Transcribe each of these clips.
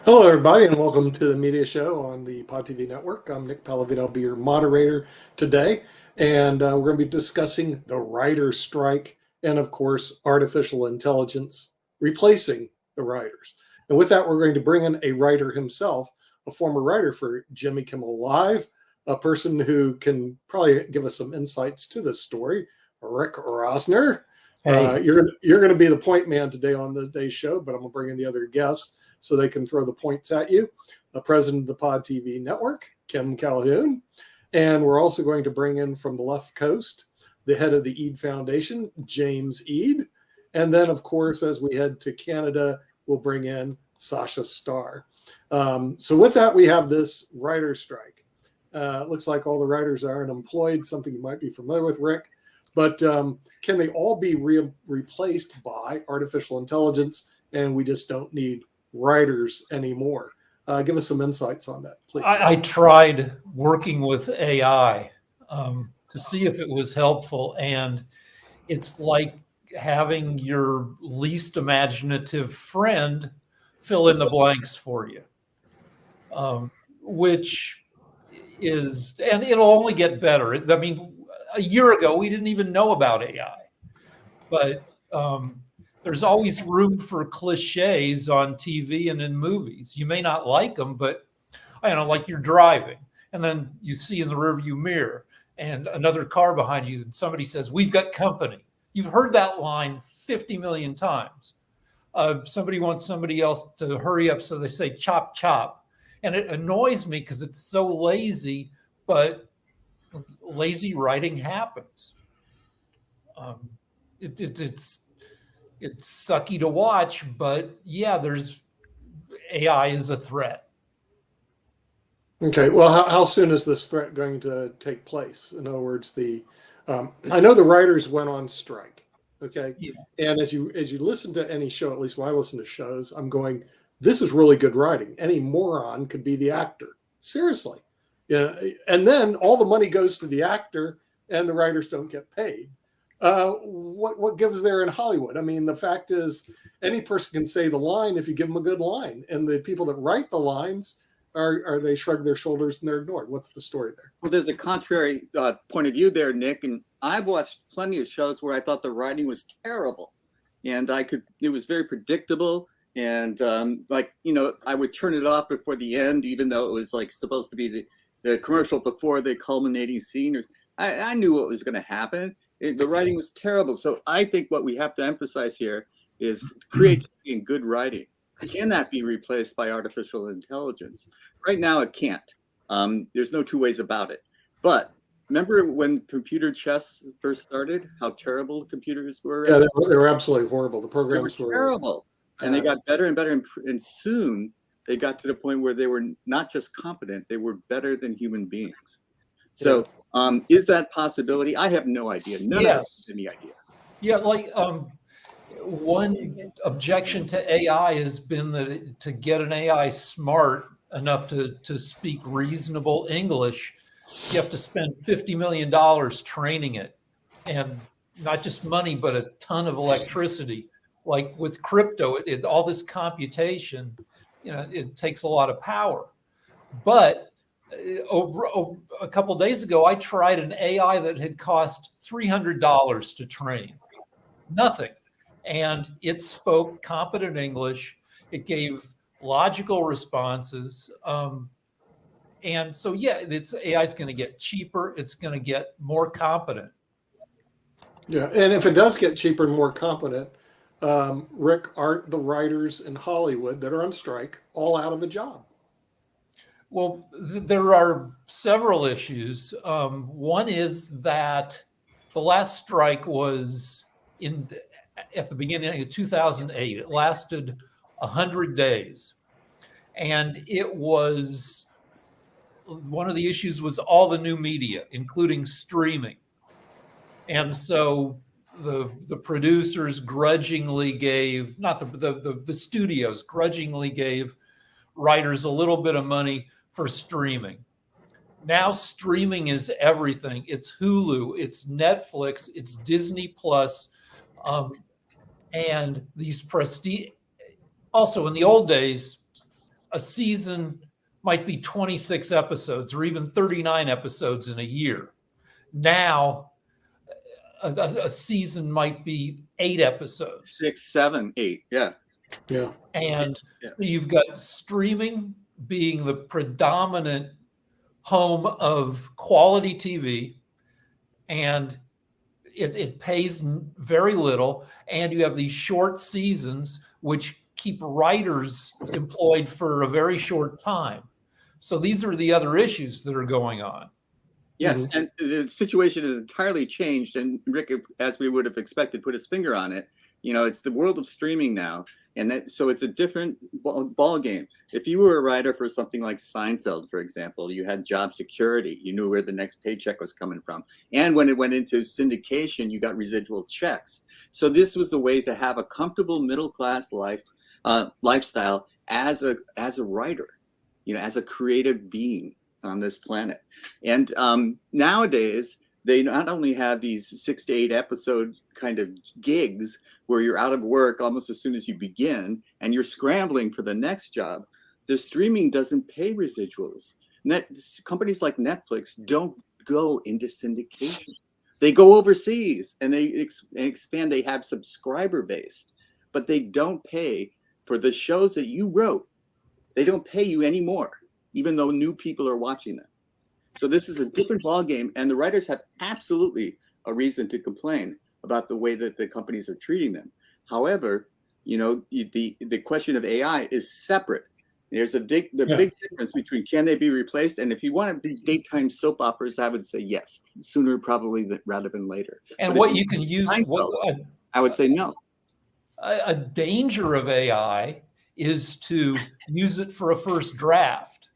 Hello, everybody, and welcome to the media show on the Pod TV network. I'm Nick Pallavito. I'll be your moderator today, and we're going to be discussing the writer's strike and, of course, artificial intelligence replacing the writers. And with that, we're going to bring in a writer himself, a former writer for Jimmy Kimmel Live, a person who can probably give us some insights to this story, Rick Rosner. Hey. You're going to be the point man today on the day's show, but I'm going to bring in the other guests so they can throw the points at you. The president of the Pod TV network, Kim Calhoun. And we're also going to bring in from the left coast, the head of the Eid Foundation, James Eid. And then, of course, as we head to Canada, we'll bring in Sasha Starr. So with that, we have this writer's strike. Looks like all the writers are unemployed, something you might be familiar with, Rick. But can they all be replaced by artificial intelligence? And we just don't need writers anymore. Give us some insights on that, please. I tried working with AI to see if it was helpful, and it's like having your least imaginative friend fill in the blanks for you, which is, and it'll only get better. I mean, a year ago, we didn't even know about AI, but there's always room for cliches on TV and in movies. You may not like them, but like you're driving and then you see in the rearview mirror and another car behind you and somebody says, "We've got company." You've heard that line 50 million times. Somebody wants somebody else to hurry up, so they say chop, chop. And it annoys me because it's so lazy, but lazy writing happens. It's sucky to watch, but yeah, there's AI is a threat. Okay, well, how soon is this threat going to take place? In other words, I know the writers went on strike. Okay, Yeah. And as you listen to any show, at least when I listen to shows, I'm going, this is really good writing. Any moron could be the actor. Seriously, yeah. And then all the money goes to the actor, and the writers don't get paid. What gives there in Hollywood? I mean, the fact is, any person can say the line if you give them a good line, and the people that write the lines are they shrug their shoulders and they're ignored. What's the story there? Well, there's a contrary point of view there, Nick, and I've watched plenty of shows where I thought the writing was terrible, and it was very predictable, and I would turn it off before the end, even though it was like supposed to be the commercial before the culminating scene. I knew what was going to happen. The writing was terrible. So I think what we have to emphasize here is creativity and good writing. Can that be replaced by artificial intelligence? Right now, it can't. There's no two ways about it. But remember when computer chess first started, how terrible computers were? Yeah, they were absolutely horrible. The programs were terrible. And they got better and better. And soon they got to the point where they were not just competent, they were better than human beings. So is that possibility? I have no idea. None of us have any idea. Yeah, one objection to AI has been that to get an AI smart enough to speak reasonable English, you have to spend $50 million training it. And not just money, but a ton of electricity. Like with crypto, all this computation, it takes a lot of power. But over a couple of days ago, I tried an AI that had cost $300 to train. Nothing. And it spoke competent English. It gave logical responses. And so, AI is going to get cheaper. It's going to get more competent. Yeah, and if it does get cheaper and more competent, Rick, aren't the writers in Hollywood that are on strike all out of a job? Well, there are several issues. One is that the last strike was at the beginning of 2008. It lasted 100 days. And it was, one of the issues was all the new media, including streaming. And so the producers grudgingly gave, not the studios grudgingly gave writers a little bit of money for streaming. Now streaming is everything. It's Hulu, it's Netflix, it's Disney Plus, and these prestige. Also, in the old days, a season might be 26 episodes or even 39 episodes in a year. Now, a season might be 8 episodes. 6, 7, 8. Yeah. Yeah. And Yeah. you've got streaming being the predominant home of quality TV, and it pays very little. And you have these short seasons, which keep writers employed for a very short time. So these are the other issues that are going on. Yes, and the situation has entirely changed. And Rick, as we would have expected, put his finger on it. You know, it's the world of streaming now, and so it's a different ball game. If you were a writer for something like Seinfeld, for example, you had job security. You knew where the next paycheck was coming from, and when it went into syndication, you got residual checks. So this was a way to have a comfortable middle class lifestyle as a writer, you know, as a creative being on this planet. And nowadays, they not only have these 6 to 8 episode kind of gigs where you're out of work almost as soon as you begin and you're scrambling for the next job. The streaming doesn't pay residuals. Companies like Netflix don't go into syndication. They go overseas and they expand. They have subscriber based, but they don't pay for the shows that you wrote. They don't pay you anymore, even though new people are watching them. So this is a different ballgame, and the writers have absolutely a reason to complain about the way that the companies are treating them. However, you know, the question of AI is separate. There's big difference between can they be replaced, and if you want to do daytime soap operas, I would say yes, sooner probably rather than later. And But what if you can use, I would say no. a danger of AI is to use it for a first draft.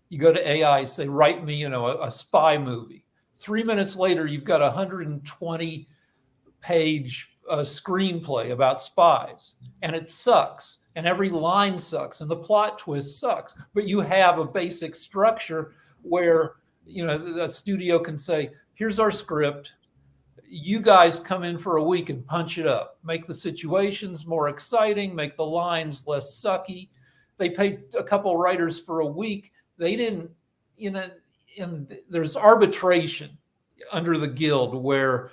You go to AI, say, write me, you know, a spy movie. 3 minutes later, you've got a 120-page screenplay about spies, and it sucks, and every line sucks, and the plot twist sucks. But you have a basic structure where, you know, the studio can say, here's our script. You guys come in for a week and punch it up, make the situations more exciting, make the lines less sucky. They paid a couple writers for a week. They didn't, you know, and there's arbitration under the guild where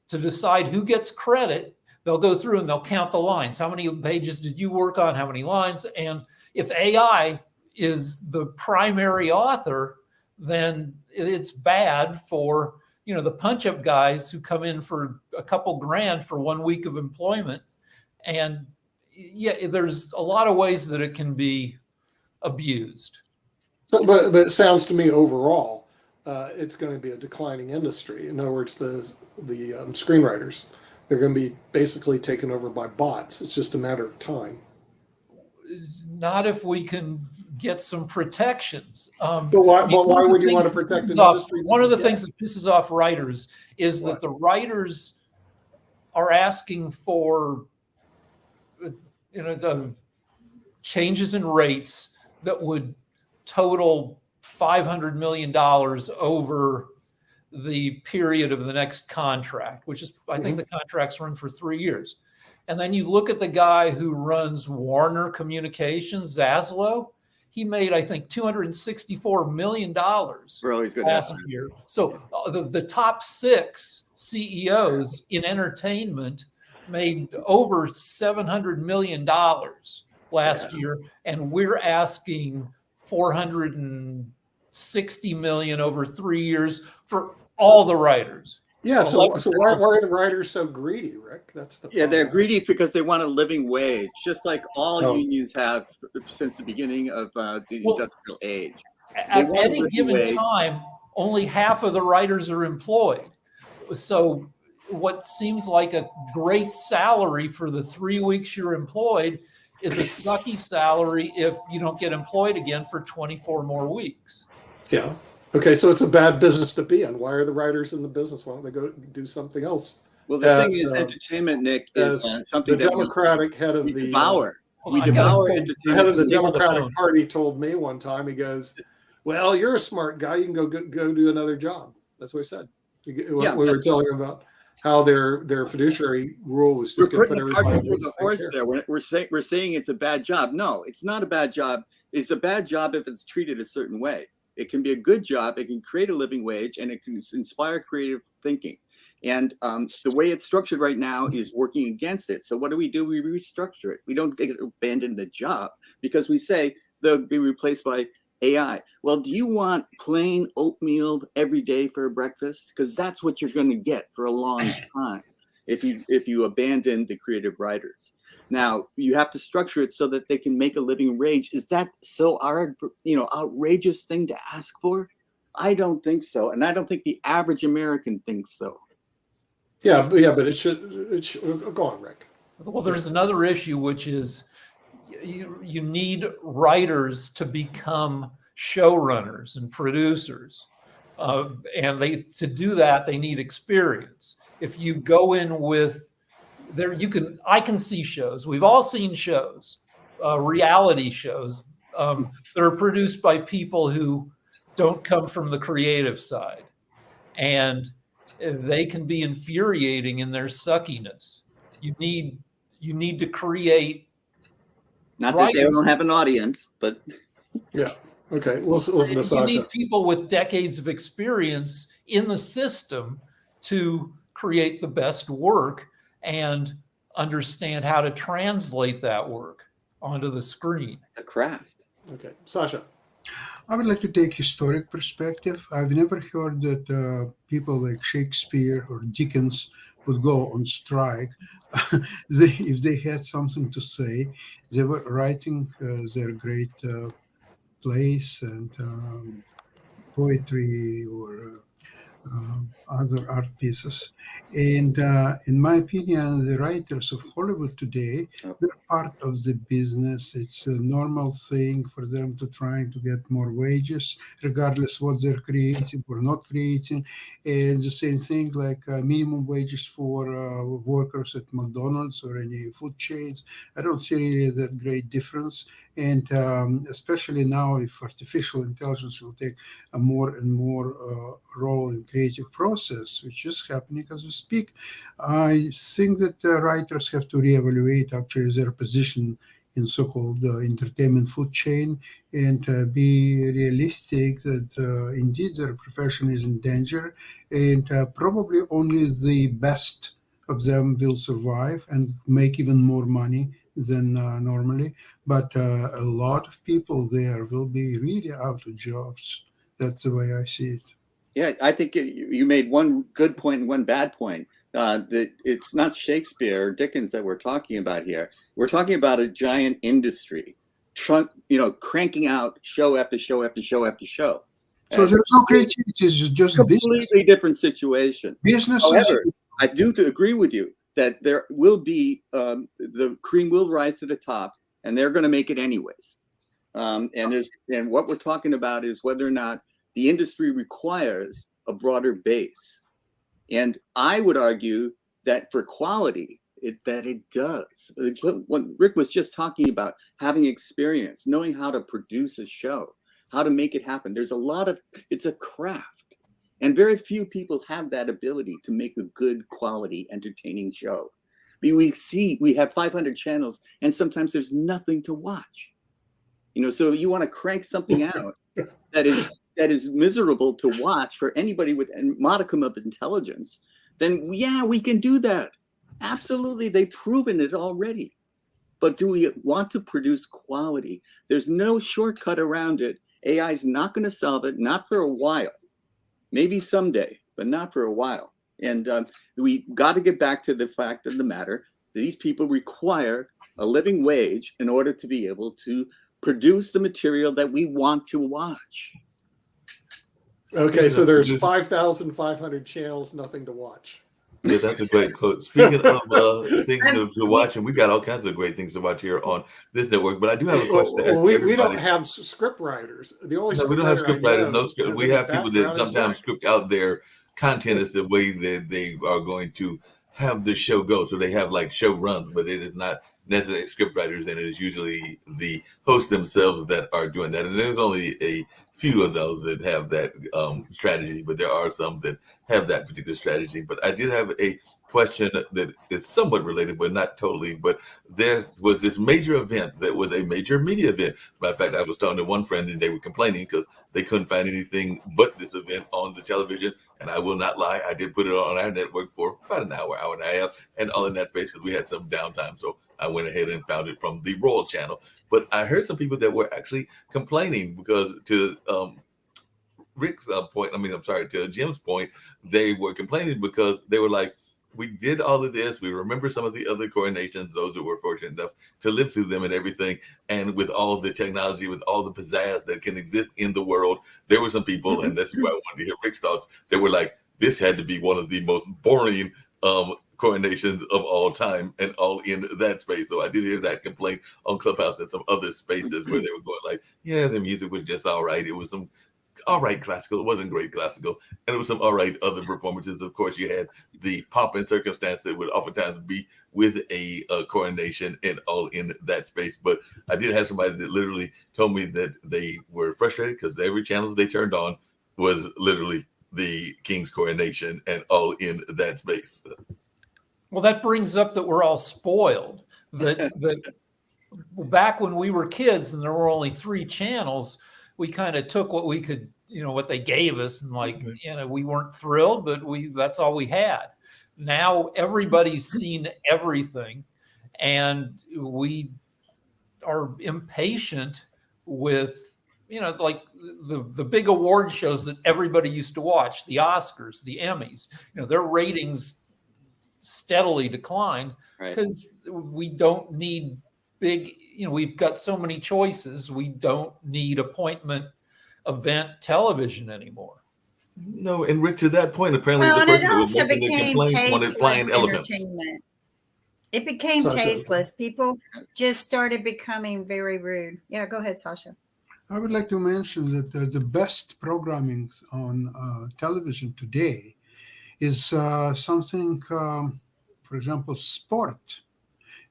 to decide who gets credit, they'll go through and they'll count the lines. How many pages did you work on? How many lines? And if AI is the primary author, then it's bad for, you know, the punch-up guys who come in for a couple grand for 1 week of employment. And yeah, there's a lot of ways that it can be abused. So, but it sounds to me overall, it's going to be a declining industry. In other words, the screenwriters, they're going to be basically taken over by bots. It's just a matter of time. Not if we can get some protections. But why would you want to protect an industry? One of the things that pisses off writers is that the writers are asking for, you know, the changes in rates that would total $500 million over the period of the next contract, which is, I think the contracts run for 3 years. And then you look at the guy who runs Warner Communications, Zaslow. He made, I think, $264 million last year. So the top 6 CEOs in entertainment made over $700 million last year. And we're asking $460 million over 3 years for all the writers. Yeah, so why are the writers so greedy, Rick? That's the problem. Yeah, they're greedy because they want a living wage, just like all unions have since the beginning of the industrial age. At any given time, only half of the writers are employed. So what seems like a great salary for the 3 weeks you're employed is a sucky salary if you don't get employed again for 24 more weeks. Yeah. Okay, so it's a bad business to be in. Why are the writers in the business? Why don't they go do something else? Well, the thing is, entertainment, Nick, is something the Democratic head of the devour. We devour entertainment. The head of the Democratic Party told me one time. He goes, "Well, you're a smart guy. You can go do another job." That's what he said. We were telling him about how their fiduciary rule was just going to put everybody on the horse there. We're saying it's a bad job. No, it's not a bad job it's a bad job if it's treated a certain way. It can be a good job. It can create a living wage, and it can inspire creative thinking. And the way it's structured right now is working against it. So what do? We restructure it. We don't abandon the job because we say they'll be replaced by AI. Well, do you want plain oatmeal every day for breakfast? Because that's what you're going to get for a long time if you abandon the creative writers. Now you have to structure it so that they can make a living wage. Is that so outrageous thing to ask for? I don't think so, and I don't think the average American thinks so. Yeah, but it should go on, Rick. Well, there's another issue, which is you need writers to become showrunners and producers, and to do that they need experience. If you go in with I can see shows. We've all seen shows, reality shows that are produced by people who don't come from the creative side, and they can be infuriating in their suckiness. You need to create. Not that they don't have an audience, but yeah. Okay. We'll listen to Sasha. You need people with decades of experience in the system to create the best work and understand how to translate that work onto the screen. It's a craft. Okay, Sasha. I would like to take historic perspective. I've never heard that people like Shakespeare or Dickens would go on strike. If they had something to say, they were writing their great plays and poetry or other art pieces. And in my opinion, the writers of Hollywood today, they're part of the business. It's a normal thing for them to try to get more wages, regardless what they're creating or not creating. And the same thing like minimum wages for workers at McDonald's or any food chains. I don't see really that great difference. And especially now, if artificial intelligence will take a more and more role in creative process, which is happening as we speak, I think that writers have to reevaluate actually their position in so-called entertainment food chain and be realistic that indeed their profession is in danger, and probably only the best of them will survive and make even more money than normally. But a lot of people there will be really out of jobs. That's the way I see it. Yeah, I think you made one good point and one bad point. That it's not Shakespeare or Dickens that we're talking about here. We're talking about a giant industry, cranking out show after show after show after show. So there's no creativity; it's just completely business. Different situation. Business. However, I do agree with you that there will be the cream will rise to the top, and they're going to make it anyways. And what we're talking about is whether or not the industry requires a broader base. And I would argue that for quality, it does. What Rick was just talking about, having experience, knowing how to produce a show, how to make it happen. It's a craft. And very few people have that ability to make a good quality, entertaining show. We have 500 channels and sometimes there's nothing to watch. So you want to crank something out that is miserable to watch for anybody with a modicum of intelligence, then yeah, we can do that. Absolutely, they've proven it already. But do we want to produce quality? There's no shortcut around it. AI is not going to solve it, not for a while. Maybe someday, but not for a while. And we got to get back to the fact of the matter. These people require a living wage in order to be able to produce the material that we want to watch. Okay, so there's 5,500 channels, nothing to watch. Yeah, that's a great quote. Speaking of things to watch, and we've got all kinds of great things to watch here on this network. But I do have a question to ask we don't have script writers. We don't have script writers. No script. We have people that sometimes script out their content as the way that they are going to have the show go. So they have like show runs, but it is not necessarily script writers, and it is usually the hosts themselves that are doing that. And there's only a few of those that have that strategy, but there are some that have that particular strategy. But I did have a question that is somewhat related, but not totally. But there was this major event that was a major media event. Matter of fact, I was talking to one friend and they were complaining because they couldn't find anything but this event on the television. And I will not lie, I did put it on our network for about an hour, hour and a half, and all in that space because we had some downtime. So I went ahead and found it from the Royal Channel. But I heard some people that were actually complaining because to Rick's point, to Jim's point, they were complaining because they were like, we did all of this. We remember some of the other coronations, those who were fortunate enough to live through them and everything. And with all the technology, with all the pizzazz that can exist in the world, there were some people, and that's why I wanted to hear Rick's thoughts, that were like, this had to be one of the most boring coronations of all time, and all in that space. So I did hear that complaint on Clubhouse and some other spaces where they were going like, yeah, the music was just all right. It was some all right classical. It wasn't great classical. And it was some all right other performances. Of course, you had the pomp and circumstance that would oftentimes be with a coronation and all in that space. But I did have somebody that literally told me that they were frustrated because every channel they turned on was literally the king's coronation and all in that space. Well, that brings up that we're all spoiled. That back when we were kids and there were only 3 channels, we kind of took what we could, what they gave us, and we weren't thrilled, but that's all we had. Now everybody's seen everything, and we are impatient with, like the big award shows that everybody used to watch, the Oscars, the Emmys, their ratings steadily decline because we don't need big, we've got so many choices. We don't need appointment event television anymore. No, and Rick, to that point, apparently Well, the and person it who was also making the became complaint wanted flying tasteless elephants. entertainment. It became Sasha. tasteless. People just started becoming very rude. Yeah, go ahead, Sasha. I would like to mention that the best programming on television today is something, for example, sport.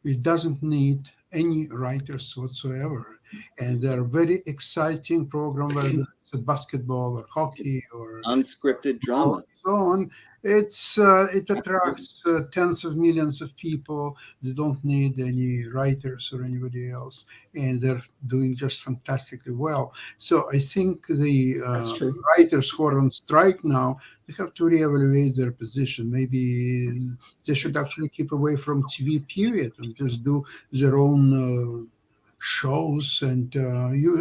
It doesn't need any writers whatsoever. And they're very exciting program, whether it's basketball or hockey or unscripted drama. So on. It attracts tens of millions of people. They don't need any writers or anybody else, and they're doing just fantastically well. So I think the That's true. writers who are on strike now, they have to reevaluate their position. Maybe they should actually keep away from TV, period, and just do their own shows. And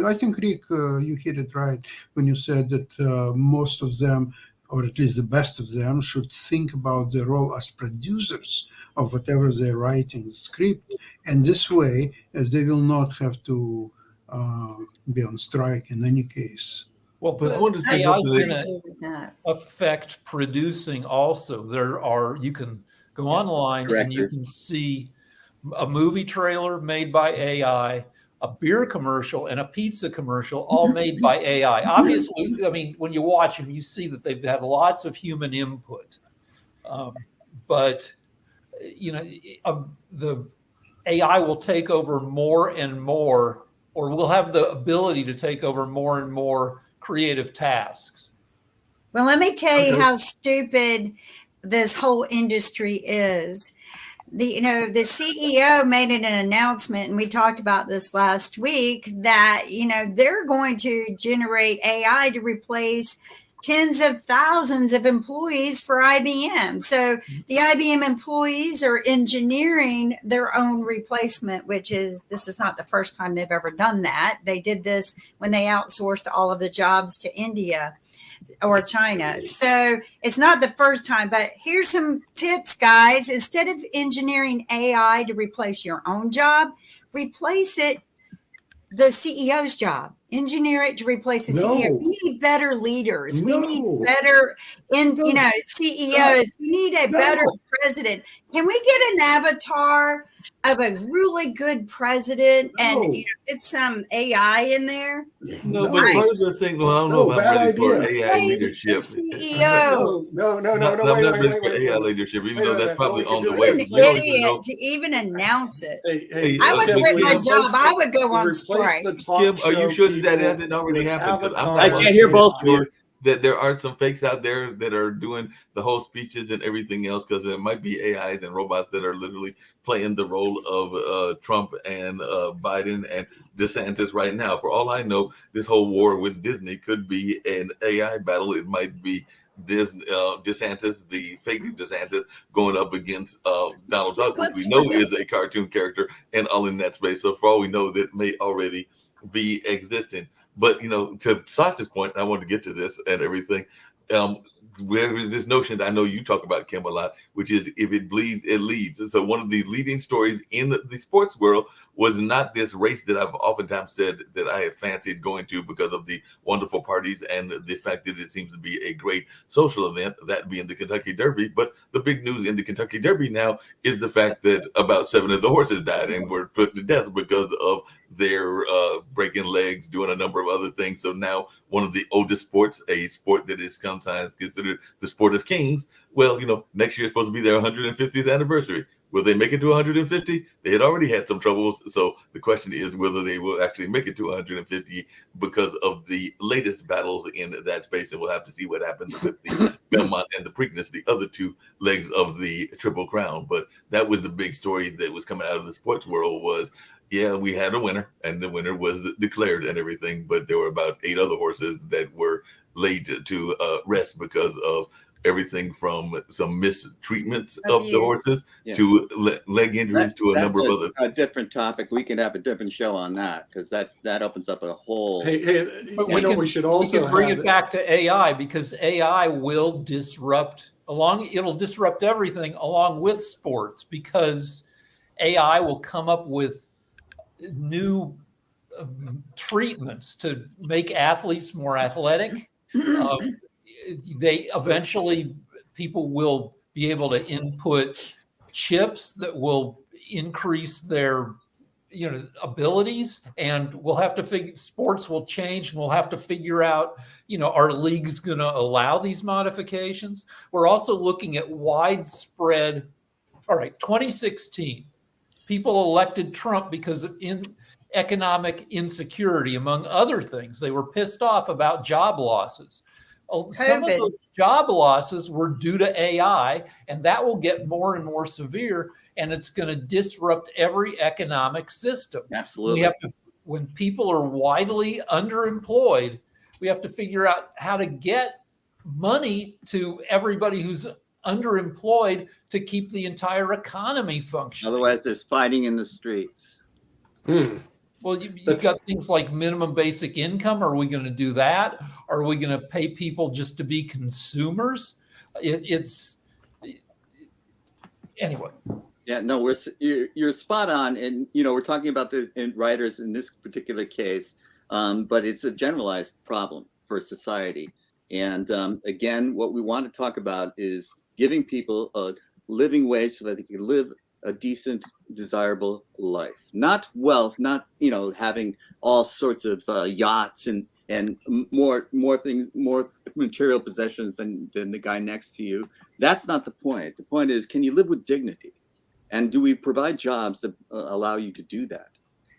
I think, Rick, you hit it right when you said that most of them, or at least the best of them, should think about their role as producers of whatever they're writing, the script. And this way, they will not have to be on strike in any case. Well, But I but wanted to AI is go to going to affect producing also. You can go online and you Directors. can see a movie trailer made by AI, a beer commercial, and a pizza commercial, all made by AI. Obviously, I mean, when you watch them, you see that they've had lots of human input. But the AI will take over more and more, or will have the ability to take over more and more creative tasks. Well, let me tell you Okay. how stupid this whole industry is. The CEO made an announcement, and we talked about this last week, that they're going to generate AI to replace tens of thousands of employees for IBM. So the IBM employees are engineering their own replacement, this is not the first time they've ever done that. They did this when they outsourced all of the jobs to India or China. So it's not the first time, but here's some tips, guys. Instead of engineering AI to replace your own job, replace it the CEO's job. Engineer it to replace the CEO. We need better leaders. We need better CEOs. We need a better president. Can we get an avatar of a really good president and it's some AI in there? No, but part of the thing, well, I don't know if I'm ready for AI leadership. CEO. No, I'm not ready for AI leadership, even though that's probably on the way. An idiot to even announce it. Hey, I would Kim, quit my Kim, job. I would go on replace strike. the talk Kim, are you show sure that people hasn't already with happened? 'Cause I'm Avatar not I can't hear both of you. sure. that there aren't some fakes out there that are doing the whole speeches and everything else, because there might be AIs and robots that are literally playing the role of Trump and Biden and DeSantis right now. For all I know, this whole war with Disney could be an AI battle. It might be DeSantis, the fake DeSantis, going up against Donald Trump, which we know is a cartoon character and all in that space. So for all we know, that may already be existing. But, to Sasha's point, I wanted to get to this and everything. There's this notion that I know you talk about, Kim, a lot, which is if it bleeds, it leads. And so one of the leading stories in the sports world was not this race that I've oftentimes said that I have fancied going to because of the wonderful parties and the fact that it seems to be a great social event, that being the Kentucky Derby. But the big news in the Kentucky Derby now is the fact that about 7 of the horses died and were put to death because of their breaking legs, doing a number of other things. So now one of the oldest sports, a sport that is sometimes considered the sport of kings. Well, next year is supposed to be their 150th anniversary. Will they make it to 150? They had already had some troubles. So the question is whether they will actually make it to 150 because of the latest battles in that space. And we'll have to see what happens with the Belmont and the Preakness, the other 2 legs of the Triple Crown. But that was the big story that was coming out of the sports world was, yeah, we had a winner and the winner was declared and everything. But there were about 8 other horses that were laid to rest because of everything from some mistreatments of the horses to leg injuries to a number of other. A different topic. We can have a different show on that because that opens up a whole. We should also bring it back to AI because AI will disrupt it'll disrupt everything along with sports because AI will come up with new treatments to make athletes more athletic. People will be able to input chips that will increase their abilities, and we'll have to sports will change and we'll have to figure out are leagues going to allow these modifications. We're also looking at widespread. All right, 2016 people elected Trump because of economic insecurity, among other things. They were pissed off about job losses. Some of those job losses were due to AI, and that will get more and more severe, and it's going to disrupt every economic system. Absolutely. When people are widely underemployed, we have to figure out how to get money to everybody who's underemployed to keep the entire economy functioning. Otherwise, there's fighting in the streets. Well, you've got things like minimum basic income. Are we going to do that? Are we going to pay people just to be consumers? Anyway. Yeah, no, you're spot on. And, we're talking about the writers in this particular case, but it's a generalized problem for society. And again, what we want to talk about is giving people a living wage so that they can live a decent, desirable life, not wealth, not having all sorts of yachts and more things, more material possessions than the guy next to you. That's not the point. The point is, can you live with dignity, and do we provide jobs that allow you to do that?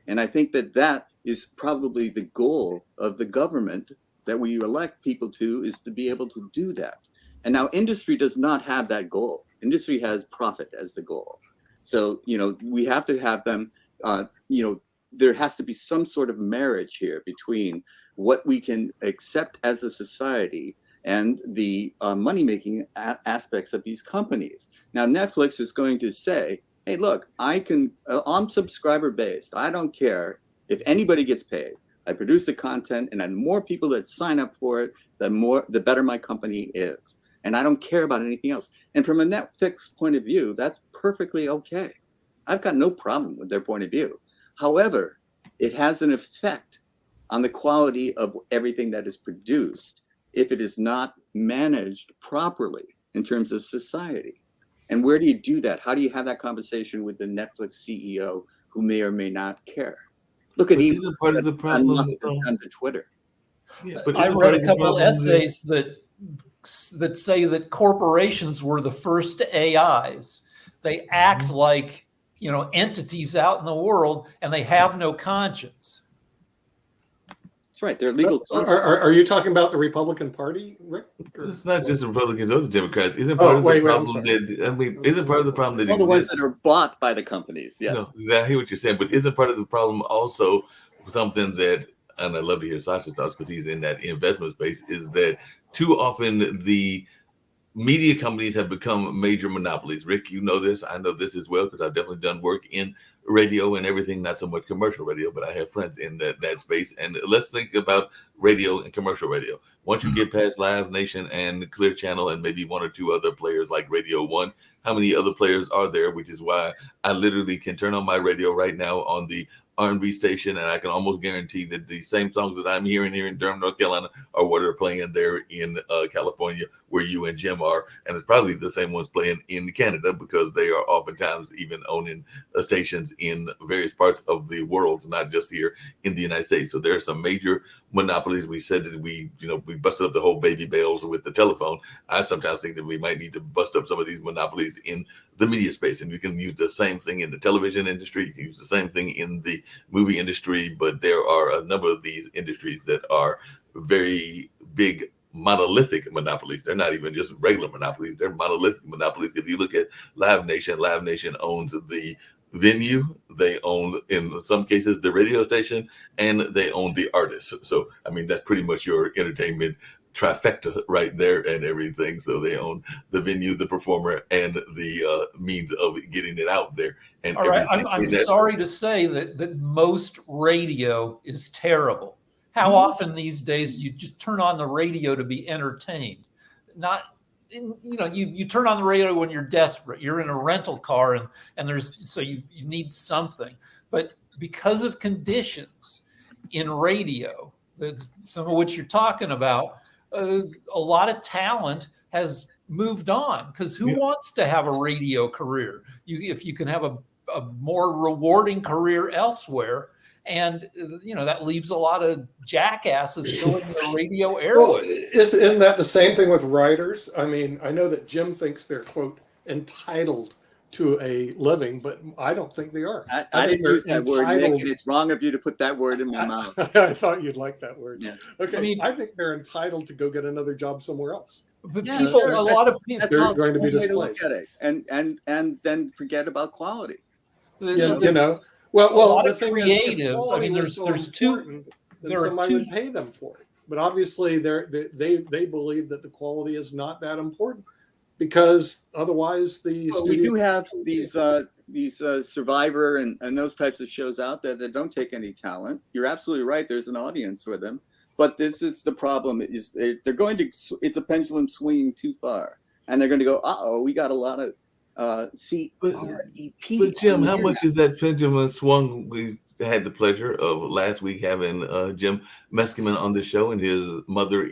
And I think that is probably the goal of the government that we elect people to, is to be able to do that. And now industry does not have that goal. Industry has profit as the goal. So, we have to have them, there has to be some sort of marriage here between what we can accept as a society and the money-making aspects of these companies. Now, Netflix is going to say, hey, look, I'm subscriber-based. I don't care if anybody gets paid. I produce the content, and the more people that sign up for it, the better my company is. And I don't care about anything else. And from a Netflix point of view, that's perfectly okay. I've got no problem with their point of view. However, it has an effect on the quality of everything that is produced if it is not managed properly in terms of society. And where do you do that? How do you have that conversation with the Netflix CEO who may or may not care? Look at even part of the problem on Twitter. Yeah, I read a couple essays that say that corporations were the first AIs. They act like entities out in the world, and they have no conscience. That's right. They're legal. Are you talking about the Republican Party, Rick? It's not just the Republicans or the Democrats. Isn't Oh, part of the wait, I'm problem sorry. that I mean? Isn't part of the problem that All the ones exists? that are bought by the companies. Yes. No, I hear what you're saying, but isn't part of the problem also something that, and I'd love to hear Sasha's thoughts because he's in that investment space, is that too often the media companies have become major monopolies. Rick, you know this. I know this as well because I've definitely done work in radio and everything, not so much commercial radio, but I have friends in that space. And let's think about radio and commercial radio. Once you get past Live Nation and Clear Channel and maybe one or two other players like Radio One, how many other players are there? Which is why I literally can turn on my radio right now on the R&B station, and I can almost guarantee that the same songs that I'm hearing here in Durham, North Carolina, are what are playing there in California, where you and Jim are, and it's probably the same ones playing in Canada because they are oftentimes even owning stations in various parts of the world, not just here in the United States. So there are some major monopolies. We said that we busted up the whole baby bells with the telephone. I sometimes think that we might need to bust up some of these monopolies in the media space, and you can use the same thing in the television industry. You can use the same thing in the movie industry, but there are a number of these industries that are very big monolithic monopolies. They're not even just regular monopolies. They're monolithic monopolies. If you look at Live Nation owns the venue, they own in some cases the radio station, and they own the artists. So I mean that's pretty much your entertainment trifecta right there and everything. So they own the venue, the performer, and the means of getting it out there. And all right, I'm sorry to say that most radio is terrible. How often these days do you just turn on the radio to be entertained? You turn on the radio when you're desperate. You're in a rental car and you need something. But because of conditions in radio, some of which you're talking about, a lot of talent has moved on because who wants to have a radio career? If you can have a more rewarding career elsewhere, and that leaves a lot of jackasses filling the radio airwaves. Well, isn't that the same thing with writers? I mean, I know that Jim thinks they're quote entitled to a living, but I don't think they are. I didn't use that word, Nick, and it's wrong of you to put that word in my mouth. I thought you'd like that word. Yeah. Okay, I think they're entitled to go get another job somewhere else. But Yeah, people, sure. a lot of people, They're going to be That's the way displaced. look at it. And then forget about quality. Well, a lot the of thing creatives. is, if quality was so important, then somebody would pay them for it. But obviously, they believe that the quality is not that important because otherwise the Well, we do have these Survivor and those types of shows out there that don't take any talent. You're absolutely right. There's an audience for them, but this is the problem: is they're going to. It's a pendulum swinging too far, and they're going to go. We got a lot of CREP. But Jim, how much is that pendulum swung? We had the pleasure of last week having Jim Meskimen on the show, and his mother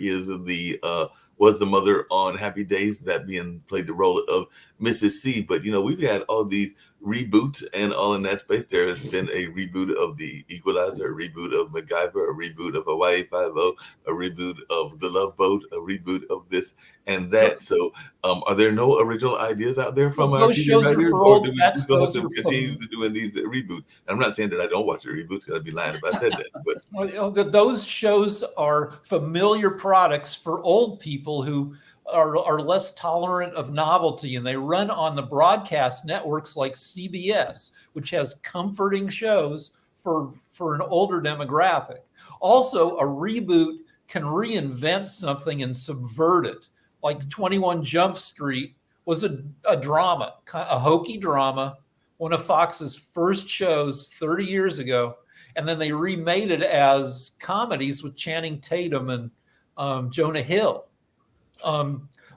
was the mother on Happy Days, that being played the role of Mrs. C. But we've had all these reboots and all in that space. There has been a reboot of The Equalizer, a reboot of MacGyver, a reboot of Hawaii Five-0, a reboot of The Love Boat, a reboot of this and that. So are there no original ideas out there from our TV writers, or do we just have to continue to doing these reboots? I'm not saying that I don't watch the reboots because I'd be lying if I said that. But those shows are familiar products for old people who are less tolerant of novelty, and they run on the broadcast networks like CBS, which has comforting shows for an older demographic. Also, a reboot can reinvent something and subvert it. Like 21 Jump Street was a drama, a hokey drama, one of Fox's first shows 30 years ago, and then they remade it as comedies with Channing Tatum and Jonah Hill.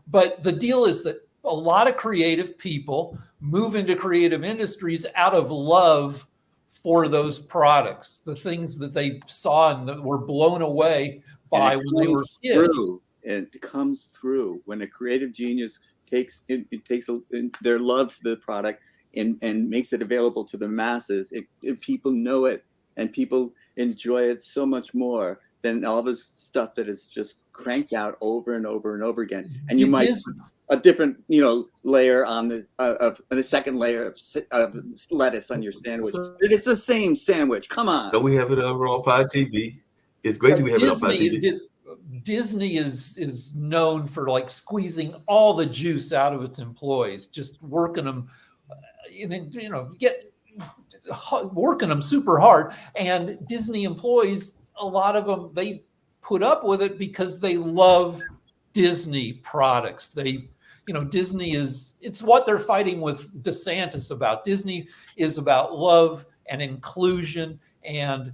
But the deal is that a lot of creative people move into creative industries out of love for those products, the things that they saw and that were blown away by when they were kids. It comes through when a creative genius takes their love for the product and makes it available to the masses. People know it and people enjoy it so much more than all this stuff that is just cranked out over and over and over again. And you might put a different, layer on this, a second layer of lettuce on your sandwich. It's the same sandwich. Come on. Don't we have it over on Pod TV? It's great that we have it on Pod TV. Disney is known for like squeezing all the juice out of its employees, just working them, working them super hard. And Disney employees, a lot of them, they put up with it because they love Disney products. Disney it's what they're fighting with DeSantis about. Disney is about love and inclusion and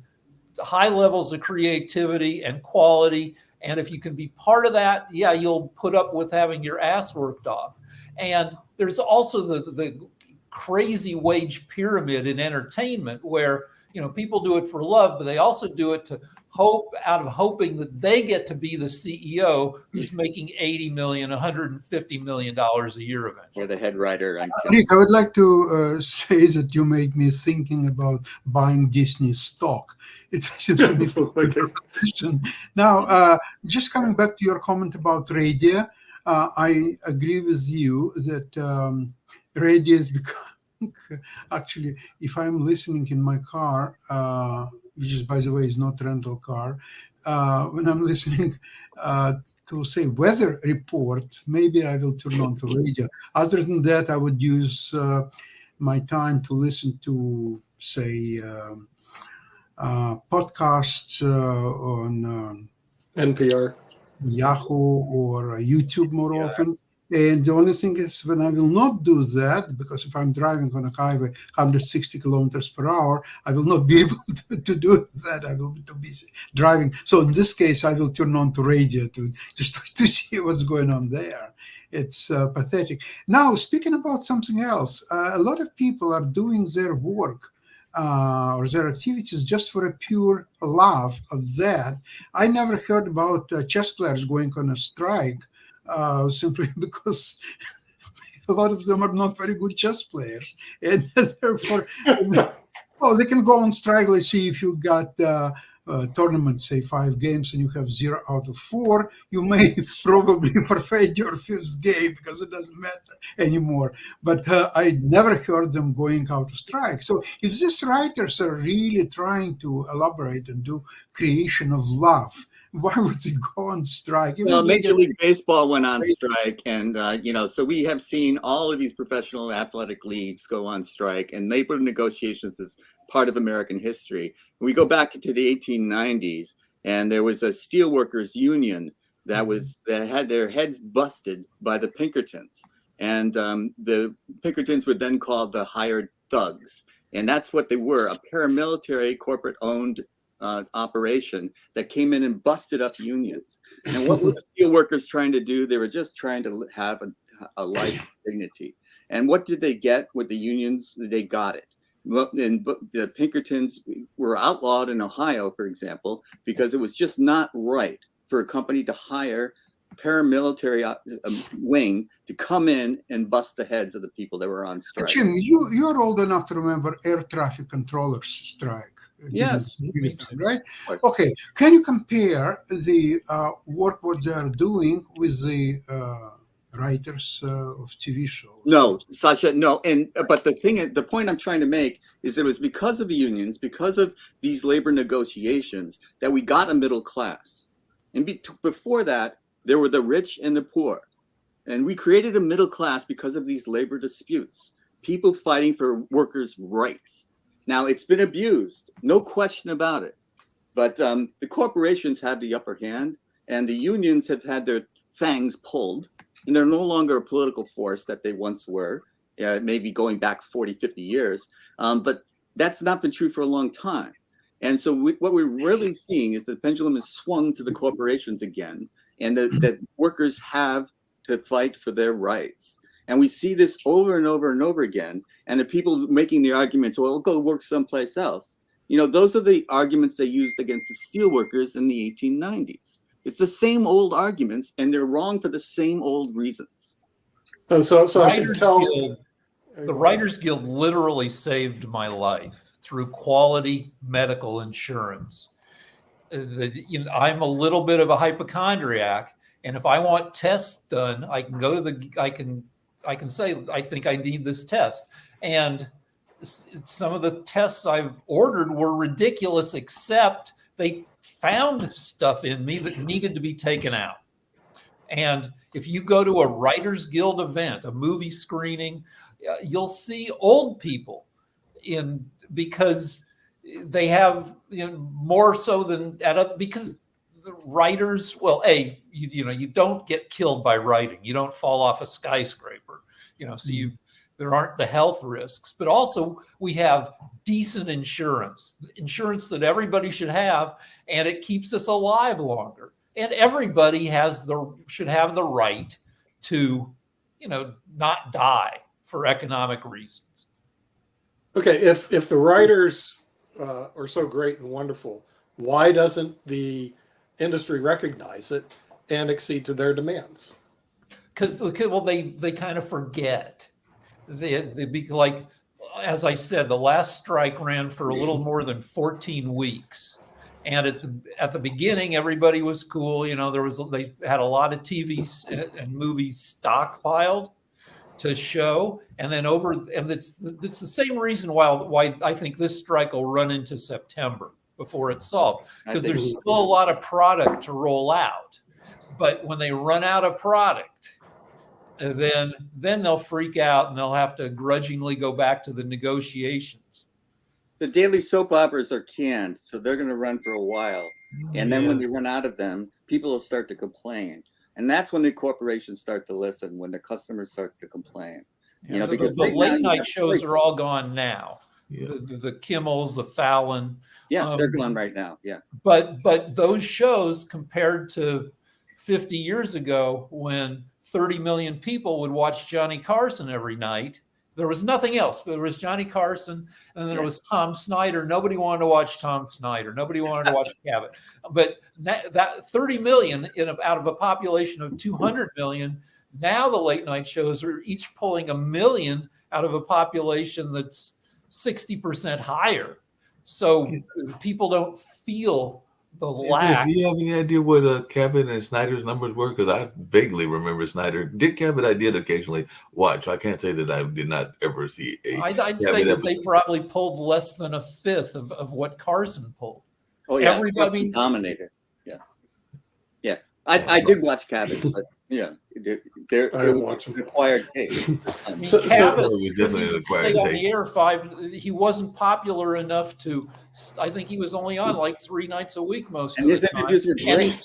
high levels of creativity and quality. And if you can be part of that, yeah, you'll put up with having your ass worked off. And there's also the crazy wage pyramid in entertainment where, people do it for love, but they also do it to hoping that they get to be the CEO who's making $80 million, $150 million a year eventually. Or the head writer. Rick, I would like to say that you made me thinking about buying Disney stock. It seems to me. Now, just coming back to your comment about radio, I agree with you that radio is becoming, actually, if I'm listening in my car, which is, by the way, is not rental car, when I'm listening to, say, weather report, maybe I will turn on to radio. Other than that, I would use my time to listen to, say, podcasts on NPR, Yahoo, or YouTube more often. And the only thing is when I will not do that, because if I'm driving on a highway 160 kilometers per hour, I will not be able to do that. I will be too busy driving. So in this case, I will turn on to radio to see what's going on there. It's pathetic. Now, speaking about something else, a lot of people are doing their work or their activities just for a pure love of that. I never heard about chess players going on a strike simply because a lot of them are not very good chess players. And therefore, they can go on strike. Let's see, if you got tournament, say 5 games, and you have 0 out of 4, you may probably forfeit your 5th game because it doesn't matter anymore. But I never heard them going out to strike. So if these writers are really trying to elaborate and do creation of love, why would they go on strike? Well, Major League Baseball went on strike, and so we have seen all of these professional athletic leagues go on strike, and labor negotiations is part of American history. We go back to the 1890s, and there was a steelworkers union that had their heads busted by the Pinkertons, and the Pinkertons were then called the hired thugs, and that's what they were, a paramilitary corporate-owned operation that came in and busted up unions. And what were the steelworkers trying to do? They were just trying to have a life dignity. And what did they get with the unions? They got it. And the Pinkertons were outlawed in Ohio, for example, because it was just not right for a company to hire paramilitary wing to come in and bust the heads of the people that were on strike. Jim, you're old enough to remember air traffic controllers strike. Yes. Right? Okay. Can you compare the work what they are doing with the writers of TV shows? No, Sasha, no. But the point I'm trying to make is it was because of the unions, because of these labor negotiations, that we got a middle class. And before that, there were the rich and the poor. And we created a middle class because of these labor disputes, people fighting for workers' rights. Now, it's been abused, no question about it. But the corporations have the upper hand, and the unions have had their fangs pulled, and they're no longer a political force that they once were, maybe going back 40, 50 years. But that's not been true for a long time. And so what we're really seeing is the pendulum has swung to the corporations again, and that workers have to fight for their rights. And we see this over and over and over again. And the people making the arguments, well, go work someplace else. Those are the arguments they used against the steelworkers in the 1890s. It's the same old arguments, and they're wrong for the same old reasons. And so I should tell the Writers Guild literally saved my life through quality medical insurance. I'm a little bit of a hypochondriac, and if I want tests done, I can go to I can say, I think I need this test. And some of the tests I've ordered were ridiculous, except they found stuff in me that needed to be taken out. And if you go to a Writers Guild event, a movie screening, you'll see old people because they have more so than because the writers, well, you don't get killed by writing. You don't fall off a skyscraper, so there aren't the health risks, but also we have decent insurance that everybody should have, and it keeps us alive longer. And everybody should have the right to, not die for economic reasons. Okay, if the writers are so great and wonderful, why doesn't the industry recognize it and accede to their demands? Because they kind of forget. They be like, as I said, the last strike ran for a little more than 14 weeks. And at the beginning, everybody was cool. They had a lot of TVs and movies stockpiled to show, and then it's the same reason why I think this strike will run into September before it's solved, because there's still a lot of product to roll out. But when they run out of product, then they'll freak out and they'll have to grudgingly go back to the negotiations. The daily soap operas are canned, so they're going to run for a while. And then when they run out of them, people will start to complain. And that's when the corporations start to listen, when the customer starts to complain. Because the late night shows are all gone now. Yeah. The Kimmels, the Fallon. Yeah, they're gone right now. Yeah. But those shows, compared to 50 years ago when 30 million people would watch Johnny Carson every night, there was nothing else. There was Johnny Carson, and then there was Tom Snyder. Nobody wanted to watch Tom Snyder. Nobody wanted to watch Cabot. But that 30 million out of a population of 200 million, now the late night shows are each pulling 1 million out of a population that's 60% higher. So people don't feel the lack. Do you have any idea what Cabot and Snyder's numbers were? Because I vaguely remember Snyder. Dick Cabot I did occasionally watch. I can't say that I did not ever see I'd say that they probably pulled less than a fifth of what Carson pulled. Oh, yeah. Everybody dominated. Yeah. Yeah. I did watch Cabot, but yeah. It was an acquired taste. Cabot was definitely an acquired taste. On the air he wasn't popular enough to. I think he was only on like 3 nights a week most of the time. And his interviews were great.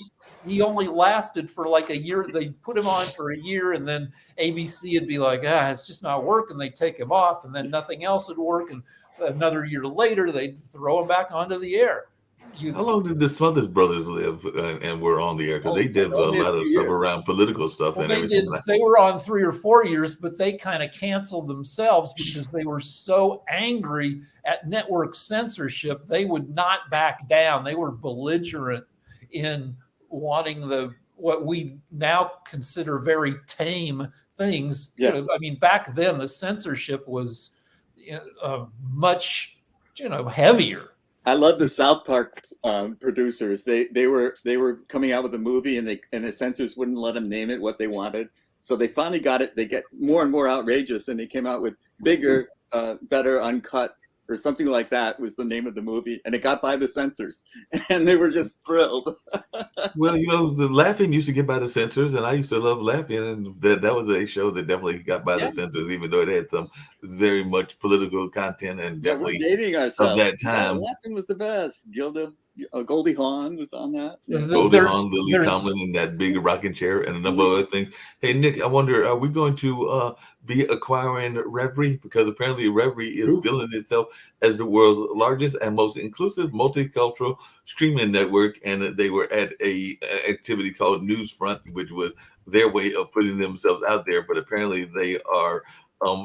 He only lasted for like a year. They put him on for a year, and then ABC would be like, it's just not working. They'd take him off, and then nothing else would work. And another year later, they'd throw him back onto the air. How long did the Smothers Brothers live and were on the air? Because they did a lot of stuff around political stuff and everything. They were on 3 or 4 years, but they kind of canceled themselves because they were so angry at network censorship. They would not back down. They were belligerent in wanting what we now consider very tame things. Yeah. I mean, back then the censorship was much heavier. I love the South Park producers. They were coming out with a movie, and the censors wouldn't let them name it what they wanted. So they finally got it. They get more and more outrageous, and they came out with Bigger, Better, Uncut, or something like that was the name of the movie, and it got by the censors, and they were just thrilled. Well, the Laughing used to get by the censors, and I used to love Laughing, and that was a show that definitely got by the censors, even though it had some very much political content and definitely we're dating ourselves. Of that time. Laughing was the best. Goldie Hawn was on that. Goldie Hawn, Lily Tomlin, in that big rocking chair, and a number of other things. Hey, Nick, I wonder, are we going to be acquiring Revry? Because apparently Revry is billing itself as the world's largest and most inclusive multicultural streaming network, and they were at a activity called Newsfront, which was their way of putting themselves out there. But apparently they are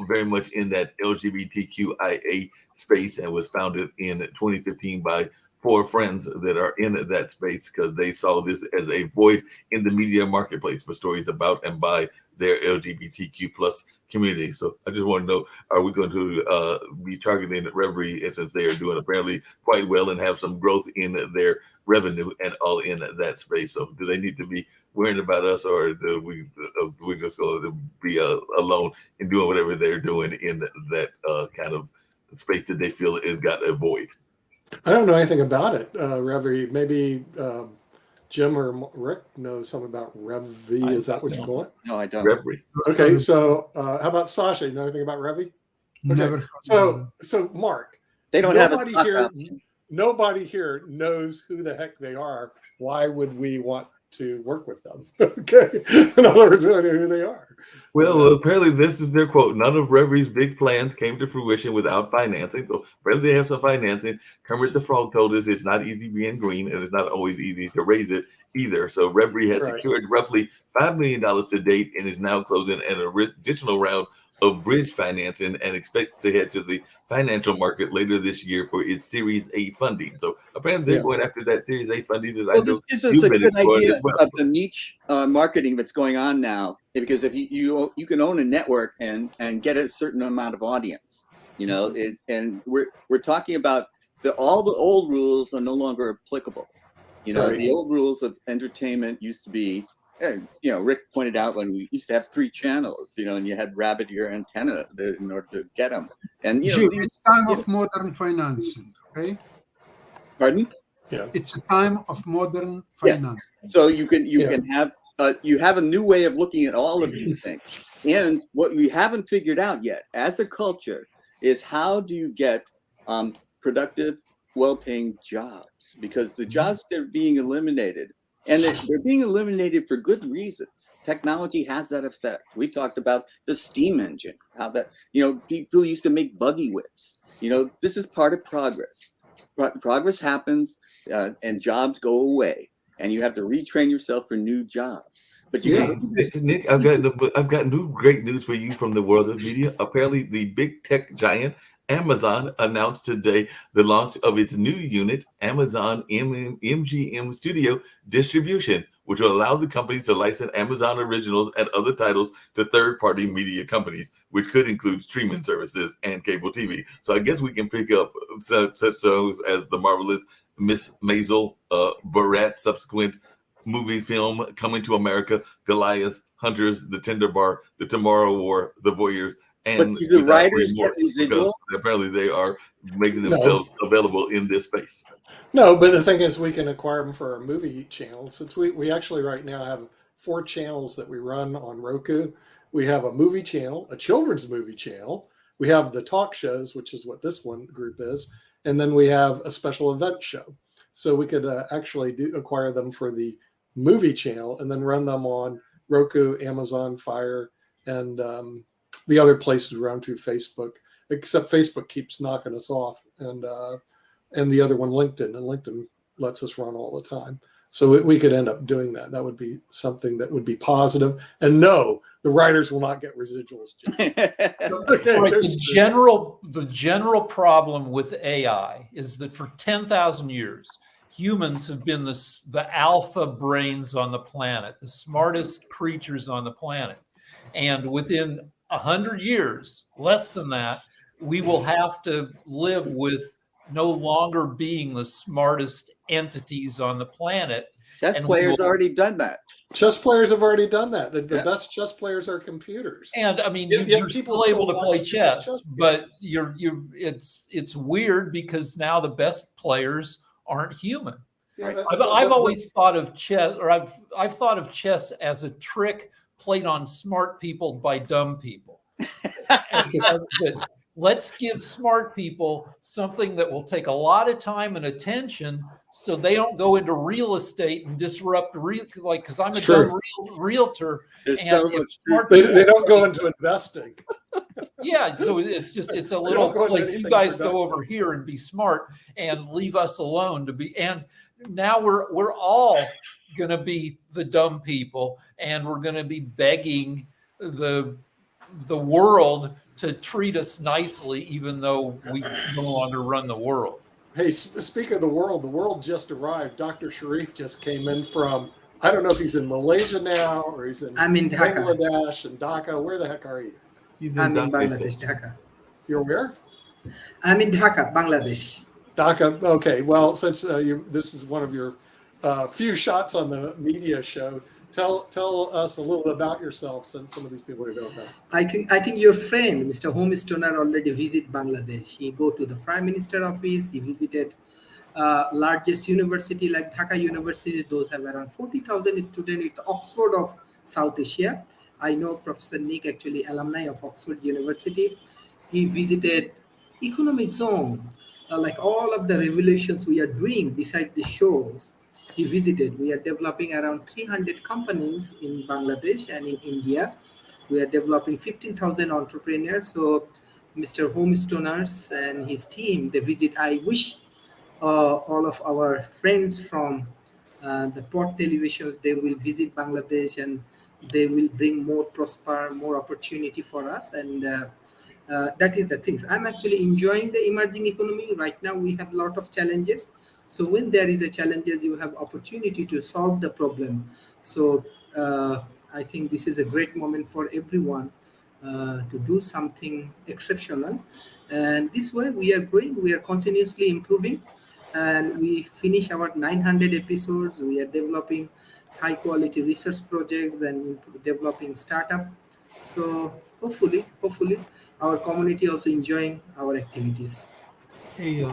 very much in that LGBTQIA space, and was founded in 2015 by 4 friends that are in that space because they saw this as a void in the media marketplace for stories about and by their LGBTQ plus community. So I just want to know, are we going to be targeting Revry, since they are doing apparently quite well and have some growth in their revenue and all in that space? So do they need to be worrying about us, or do we just going to be alone in doing whatever they're doing in that kind of space that they feel has got a void? I don't know anything about it. Reverie, maybe Jim or Rick knows something about Revy. Is that what you call it? No, I don't. Reverie. Okay, so how about Sasha? You know anything about Revy? Okay. Never heard So Mark, They don't have a nobody stock here, option. nobody here knows who the heck they are. Why would we want to work with them? Okay, in other words, we don't know who they are. Well, apparently this is their quote. None of Reverie's big plans came to fruition without financing. So apparently they have some financing. Kermit the Frog told us it's not easy being green, and it's not always easy to raise it either. So Reverie has Right. secured roughly $5 million to date and is now closing an additional round of bridge financing and expects to head to the financial market later this year for its Series A funding. So apparently they're going after that Series A funding that I Well, know this gives us you've a been good exploring idea as well. of the niche marketing that's going on now. Because if you can own a network and get a certain amount of audience, you know, and we're talking about all the old rules are no longer applicable. You know, Right. the old rules of entertainment used to be, you know, Rick pointed out when we used to have 3 channels, you know, and you had rabbit ear antenna in order to get them. And you know, Jim, these, it's time of modern financing, okay? pardon? It's a time of modern Yes. finance. So you can have you have a new way of looking at all of these things. And what we haven't figured out yet as a culture is how do you get productive, well-paying jobs? Because the jobs that are being eliminated, and they're being eliminated for good reasons. Technology has that effect. We talked about the steam engine, how that, you know, people used to make buggy whips. You know, this is part of progress. Progress happens and jobs go away. And you have to retrain yourself for new jobs. But you can Nick, I've got new great news for you from the world of media. Apparently, the big tech giant Amazon announced today the launch of its new unit, Amazon MGM Studio Distribution, which will allow the company to license Amazon originals and other titles to third-party media companies, which could include streaming services and cable TV. So I guess we can pick up such shows as The Marvelous Miss Maisel, Borat, subsequent movie film Coming to America, Goliath, Hunters, The Tender Bar, The Tomorrow War, The Voyeurs, and But do the Without writers get Remorse, because residual? apparently they are making themselves available in this space. No, but the thing is, we can acquire them for our movie channel. Since we actually right now have 4 channels that we run on Roku. We have a movie channel, a children's movie channel. We have the talk shows, which is what this one group is. And then we have a special event show. So we could actually acquire them for the movie channel and then run them on Roku, Amazon Fire, and the other places around through Facebook, except Facebook keeps knocking us off, and the other one, LinkedIn, and LinkedIn lets us run all the time. So we could end up doing that. That would be something that would be positive. And no, the writers will not get residuals. Okay, Right, the general problem with AI is that for 10,000 years, humans have been the alpha brains on the planet, the smartest creatures on the planet. And within 100 years, less than that, we will have to live with no longer being the smartest entities on the planet. Chess players already done that. Chess players have already done that. The best chess players are computers. And I mean, Yet you're people still able still to play watch chess, but it's weird because now the best players aren't human. Yeah, I've always thought of chess, or I've thought of chess as a trick played on smart people by dumb people. But let's give smart people something that will take a lot of time and attention, so they don't go into real estate and disrupt because I'm a dumb realtor. There's and so if much smart they people- don't go into investing. Yeah, so it's a little go into place. You anything guys productive. go over here and be smart and leave us alone to be. And now we're all going to be the dumb people, and we're going to be begging the world to treat us nicely, even though we no longer run the world. Hey, speak of the world just arrived. Dr. Sharif just came in from, I don't know if he's in Malaysia now or he's in I'm in Dhaka. Bangladesh and Dhaka. Where the heck are you? I'm in Bangladesh, Dhaka. You're where? I'm in Dhaka, Bangladesh. Dhaka. Okay. Well, since this is one of your few shots on the media show, tell us a little bit about yourself, since some of these people don't know. I think your friend, Mr. Homestoner, already visit Bangladesh. He go to the Prime Minister office. He visited largest university like Dhaka University. Those have around 40,000 students. It's Oxford of South Asia. I know Professor Nick, actually alumni of Oxford University. He visited economic zone, like all of the revolutions we are doing beside the shows. He visited. We are developing around 300 companies in Bangladesh and in India. We are developing 15,000 entrepreneurs. So Mr. Homestoners and his team, they visit. I wish all of our friends from the port televisions, they will visit Bangladesh, and they will bring more prosper, more opportunity for us. And that is the things. I'm actually enjoying the emerging economy. Right now, we have a lot of challenges. So when there is a challenges, you have opportunity to solve the problem. So I think this is a great moment for everyone to do something exceptional. And this way we are growing, we are continuously improving, and we finish our 900 episodes. We are developing high quality research projects and developing startup. So hopefully our community also enjoying our activities. Hey,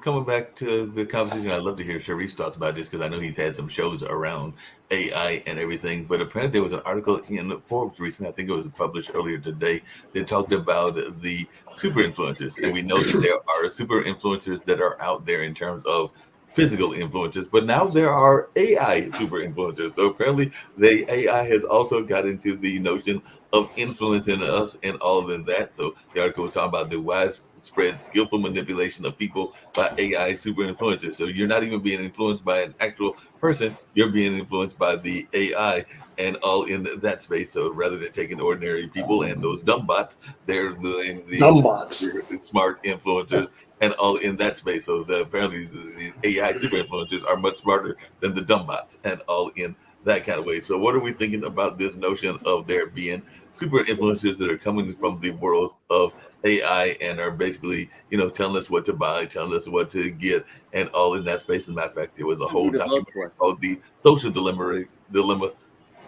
coming back to the conversation, I'd love to hear Sharif's thoughts about this, because I know he's had some shows around AI and everything. But apparently, there was an article in Forbes recently, I think it was published earlier today, that talked about the super influencers. And we know that there are super influencers that are out there in terms of physical influencers, but now there are AI super influencers. So apparently, the AI has also got into the notion of influencing us and all of that. So the article was talking about the widespread skillful manipulation of people by AI super influencers. So you're not even being influenced by an actual person, you're being influenced by the AI and all in that space. So rather than taking ordinary people and those dumb bots, they're doing the Dumb bots. smart influencers and all in that space. So apparently the AI super influencers are much smarter than the dumb bots and all in that kind of way. So what are we thinking about this notion of there being super influencers that are coming from the world of AI and are basically, telling us what to buy, telling us what to get, and all in that space? As a matter of fact, there was a whole documentary called The Social Dilemma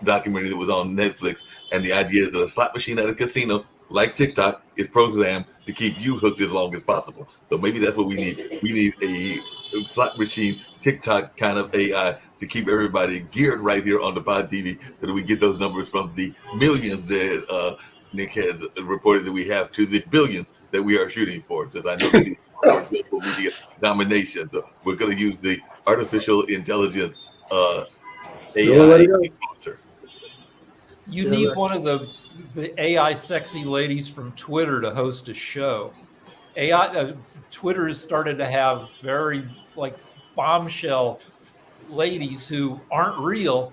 documentary that was on Netflix, and the idea is that a slot machine at a casino, like TikTok, is programmed to keep you hooked as long as possible. So maybe that's what we need. We need a slot machine, TikTok kind of AI to keep everybody geared right here on the Pod TV, so that we get those numbers from the millions that Nick has reported that we have to the billions that we are shooting for. Since I know that our global media domination, so we're going to use the artificial intelligence AI influencer. You need one of the AI sexy ladies from Twitter to host a show. Twitter has started to have very bombshell ladies who aren't real,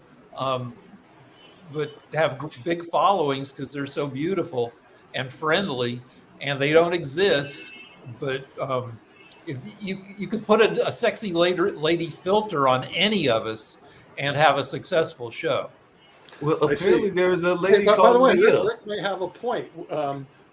but have big followings because they're so beautiful and friendly, and they don't exist. But if you could put a sexy lady filter on any of us and have a successful show. Well, apparently there's a lady called by the way, Mia. Rick may have a point.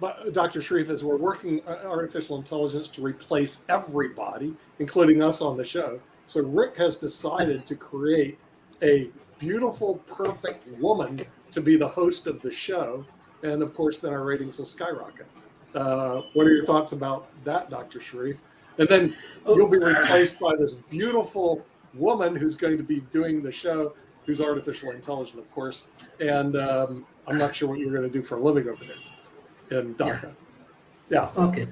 But Dr. Sharif, as we're working artificial intelligence to replace everybody, including us on the show. So Rick has decided to create a beautiful, perfect woman to be the host of the show. And of course, then our ratings will skyrocket. What are your thoughts about that, Dr. Sharif? And then you'll be replaced by this beautiful woman who's going to be doing the show, who's artificial intelligent, of course. And I'm not sure what you're going to do for a living over there in Dhaka. Yeah. Okay.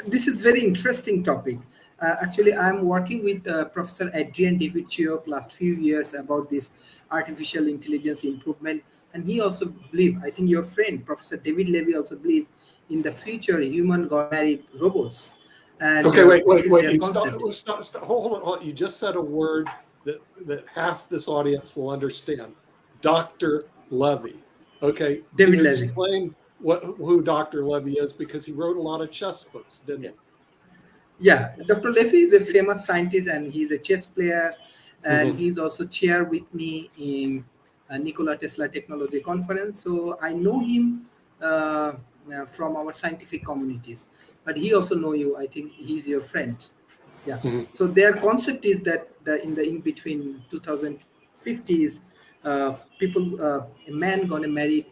This is very interesting topic. Actually, I'm working with Professor Adrian David Cheok last few years about this artificial intelligence improvement. And he also believe, I think your friend, Professor David Levy, also believe in the future human married robots. And, okay, wait. Hold on. You just said a word that half this audience will understand. Dr. Levy. Okay. David Levy. Explain who Dr. Levy is, because he wrote a lot of chess books, didn't he? Yeah, Dr. Levy is a famous scientist, and he's a chess player, and he's also chair with me in Nikola Tesla Technology Conference. So I know him from our scientific communities, but he also know you. I think he's your friend. Yeah. So their concept is that in between 2005 50s, people, a man gonna marry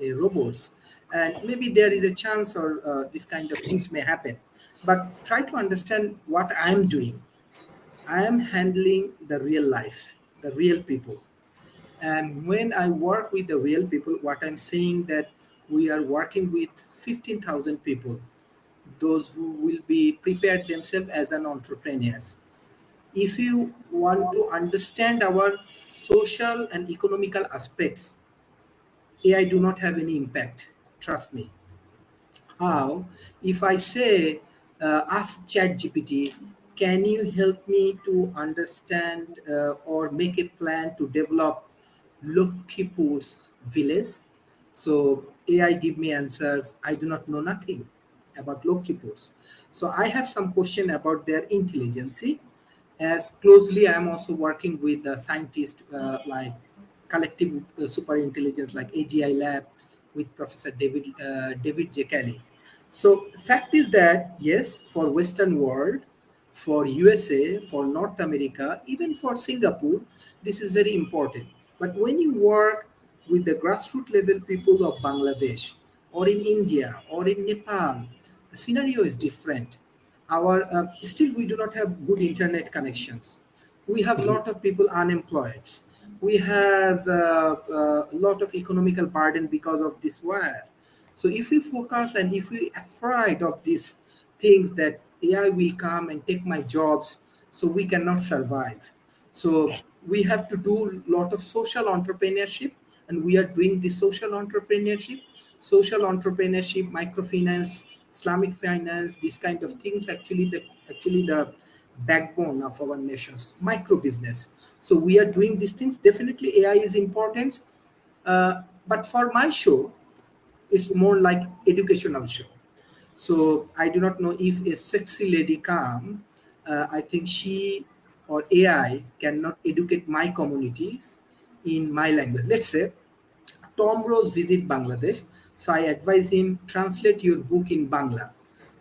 a robots, and maybe there is a chance or this kind of things may happen. But try to understand what I'm doing. I am handling the real life, the real people. And when I work with the real people, what I'm saying that we are working with 15,000 people, those who will be prepared themselves as an entrepreneurs. If you want to understand our social and economical aspects, AI do not have any impact. Trust me. How? If I say, ask ChatGPT, can you help me to understand or make a plan to develop Lokhipur's village? So AI give me answers. I do not know nothing about Lokhipur's. So I have some question about their intelligence. As closely, I am also working with the scientists like collective super intelligence like AGI Lab with Professor David J. Kelly. So fact is that yes, for Western world, for USA, for North America, even for Singapore, this is very important. But when you work with the grassroots level people of Bangladesh or in India or in Nepal, the scenario is different. Our still we do not have good internet connections. We have a lot of people unemployed. We have a lot of economical burden because of this wire. So if we focus and if we afraid of these things that AI will come and take my jobs, so we cannot survive. So we have to do a lot of social entrepreneurship, and we are doing the social entrepreneurship, microfinance, Islamic finance, these kind of things. Actually the backbone of our nations, micro business. So we are doing these things. Definitely AI is important, but for my show, it's more like educational show. So I do not know if a sexy lady come. I think she or AI cannot educate my communities in my language. Let's say Tom Rose visit Bangladesh. So I advise him translate your book in Bangla.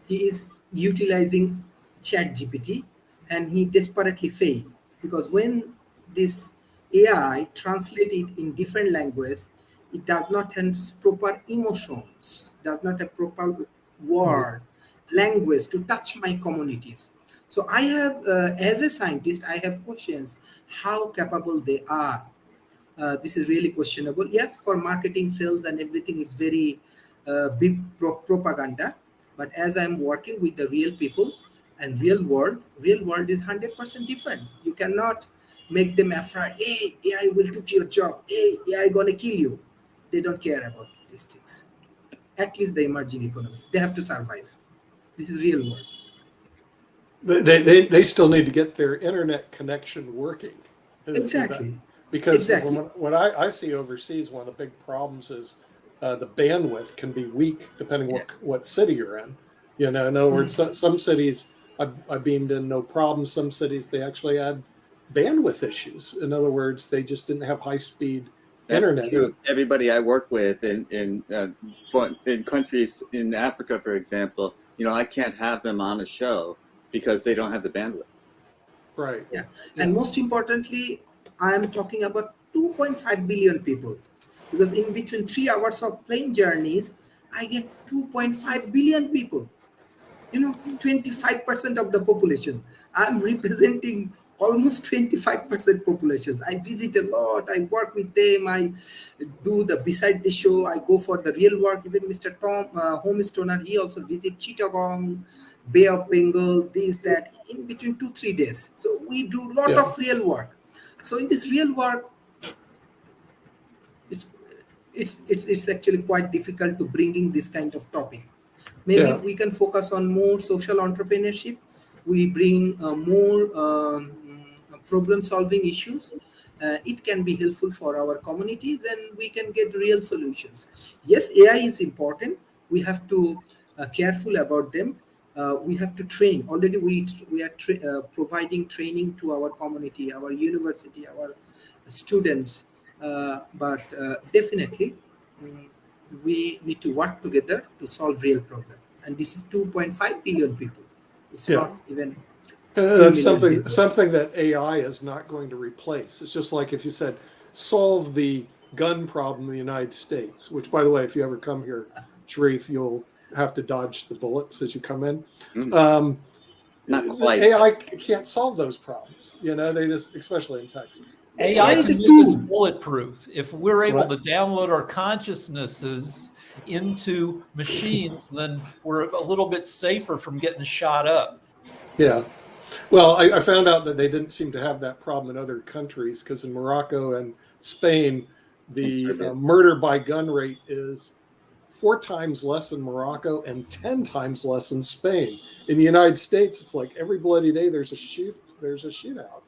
He is utilizing Chat GPT and he desperately failed because when this AI translate it in different languages, it does not have proper emotions, does not have proper word, language to touch my communities. So I have, as a scientist, I have questions how capable they are. This is really questionable. Yes, for marketing, sales, and everything, it's very big propaganda. But as I'm working with the real people and real world is 100% different. You cannot make them afraid. Hey, AI will take your job. Hey, AI gonna kill you. They don't care about these things. At least the emerging economy, they have to survive. This is real world. They still need to get their internet connection working. Exactly. Because Exactly. what I see overseas, one of the big problems is the bandwidth can be weak depending what city you're in. You know, in other words, some cities I beamed in no problem. Some cities they actually had bandwidth issues. In other words, they just didn't have high speed That's internet. true. Everybody I work with in countries in Africa, for example, I can't have them on a show because they don't have the bandwidth. Right. Yeah. And most importantly, I am talking about 2.5 billion people because in between 3 hours of plane journeys, I get 2.5 billion people. 25% of the population. I'm representing almost 25% populations. I visit a lot. I work with them. I do the beside the show. I go for the real work. Even Mr. Tom Homestoner, he also visit Chittagong, Bay of Bengal, this, that, in between 2-3 days. So we do a lot of real work. So in this real work, it's actually quite difficult to bring in this kind of topic. Maybe we can focus on more social entrepreneurship. We bring more problem solving issues. It can be helpful for our communities and we can get real solutions. Yes, AI is important. We have to careful about them. We have to train. Already we are providing training to our community, our university, our students. But definitely, we need to work together to solve real problem. And this is 2.5 billion people. It's not even That's million something people. that AI is not going to replace. It's just like if you said, solve the gun problem in the United States, which, by the way, if you ever come here, Sharif, you'll have to dodge the bullets as you come in. Not quite. AI can't solve those problems. They just, especially in Texas. AI is can a make us tool. bulletproof. If we're able What? to download our consciousnesses into machines, then we're a little bit safer from getting shot up. Yeah. Well, I found out that they didn't seem to have that problem in other countries because in Morocco and Spain, the Serbia. murder by gun rate is 4 times less in Morocco and 10 times less in Spain. In the United States, it's like every bloody day there's a shootout.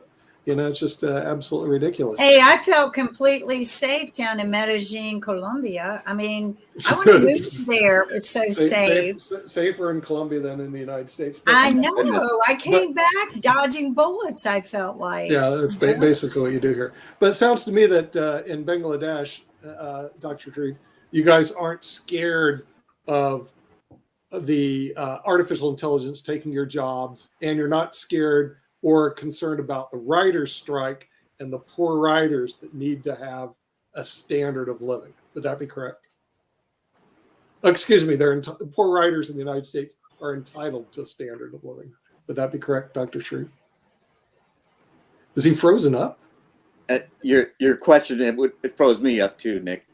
It's just absolutely ridiculous. Hey, I felt completely safe down in Medellin, Colombia. I mean, I want to move there. It's so safe. Safer in Colombia than in the United States. I goodness. know. I came back dodging bullets, I felt like. Yeah, that's basically what you do here. But it sounds to me that in Bangladesh, Dr. Sharif, you guys aren't scared of the artificial intelligence taking your jobs, and you're not scared or concerned about the writers' strike and the poor writers that need to have a standard of living. Would that be correct? Excuse me, poor writers in the United States are entitled to a standard of living. Would that be correct, Dr. Sharif? Is he frozen up? Your question it froze me up too, Nick.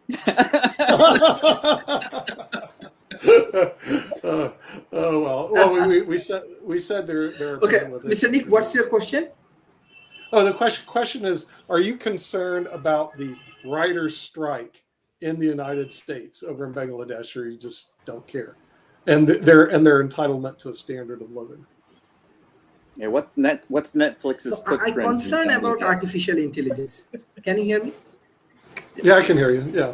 Well, we said they're Okay, Mr. Nick, what's your question? Oh, the question is: are you concerned about the writers' strike in the United States over in Bangladesh, or you just don't care, and their entitlement to a standard of living? Yeah, what's Netflix's footprint? I'm concerned about artificial intelligence. Can you hear me? Yeah, I can hear you. Yeah.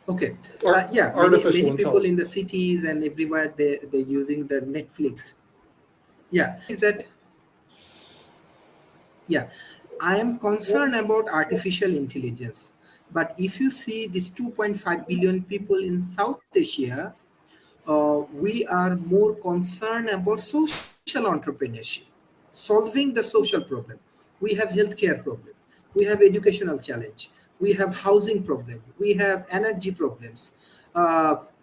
Okay. Artificial Many people intelligence. in the cities and everywhere they're using the Netflix. Yeah, is that? Yeah, I am concerned about artificial intelligence. But if you see these 2.5 billion people in South Asia, we are more concerned about social entrepreneurship, solving the social problem. We have healthcare problem. We have educational challenge. We have housing problem. We have energy problems.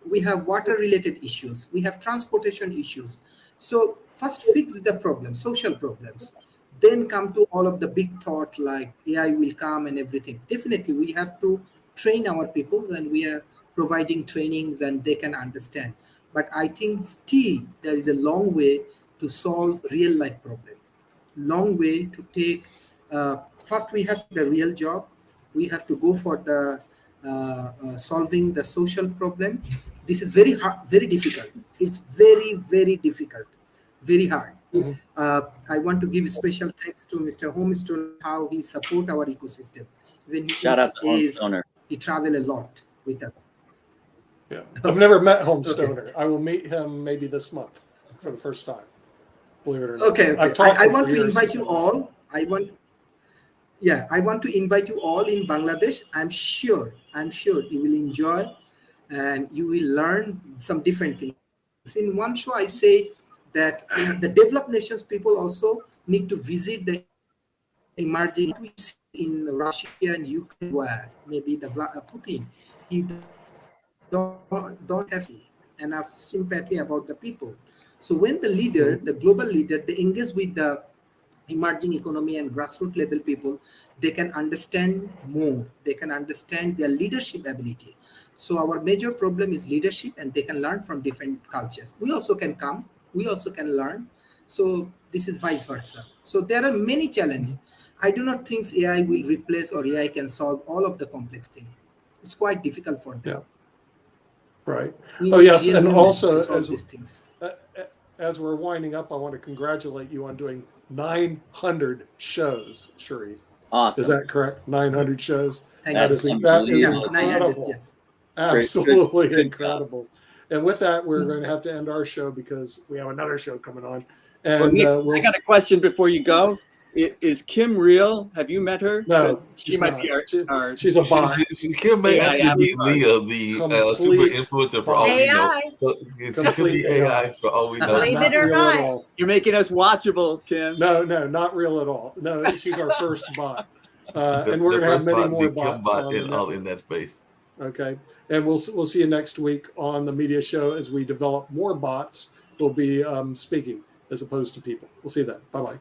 We have water-related issues. We have transportation issues. So first fix the problem, social problems. Then come to all of the big thought like AI will come and everything. Definitely, we have to train our people, and we are providing trainings and they can understand. But I think still there is a long way to solve real life problem. Long way to take. First, we have the real job. We have to go for the solving the social problem. This is very hard, very difficult. It's very, very difficult, very hard. I want to give special thanks to Mr. Homestone, how he support our ecosystem. When Shout out to Homestoner. He travel a lot with us. Yeah, I've never met Homestoner. I will meet him maybe this month for the first time. Believe it or not. Okay. I've talked I him want for to years. invite you all. I want to invite you all in Bangladesh. I'm sure you will enjoy and you will learn some different things. In one show, I said that the developed nations people also need to visit the emerging in Russia and Ukraine, where maybe the Putin, he don't have enough sympathy about the people. So when the leader, the global leader, they engage with the emerging economy and grassroots level people, they can understand more. They can understand their leadership ability. So our major problem is leadership, and they can learn from different cultures. We also can come. We also can learn. So this is vice versa. So there are many challenges. I do not think AI will replace or AI can solve all of the complex things. It's quite difficult for them. Yeah. Right. We Oh, need yes. real And humans also, to solve these things. as we're winding up, I want to congratulate you on doing 900 shows, Sharif. Awesome. Is that correct? 900 shows? Thank That you. is that is unbelievable. 900, incredible. yes. Absolutely Good incredible. And with that, we're going to have to end our show because we have another show coming on. Well, And Nick, I got a question before you go. Is Kim real? Have you met her? No, 'Cause she she's might not. be our She's a bot. Kim may AI actually be avatar. Leah, the super Complete influencer for all we know. AI. So it could Complete be AI for all we know. Believe Not it or real not. at all. You're making us watchable, Kim. No, not real at all. No, she's our first bot. And we're The going to have first many bot, more the Kim bots bot on the in all network. in that space. Okay. And we'll see you next week on the media show as we develop more bots. We'll be speaking as opposed to people. We'll see you then. Bye-bye.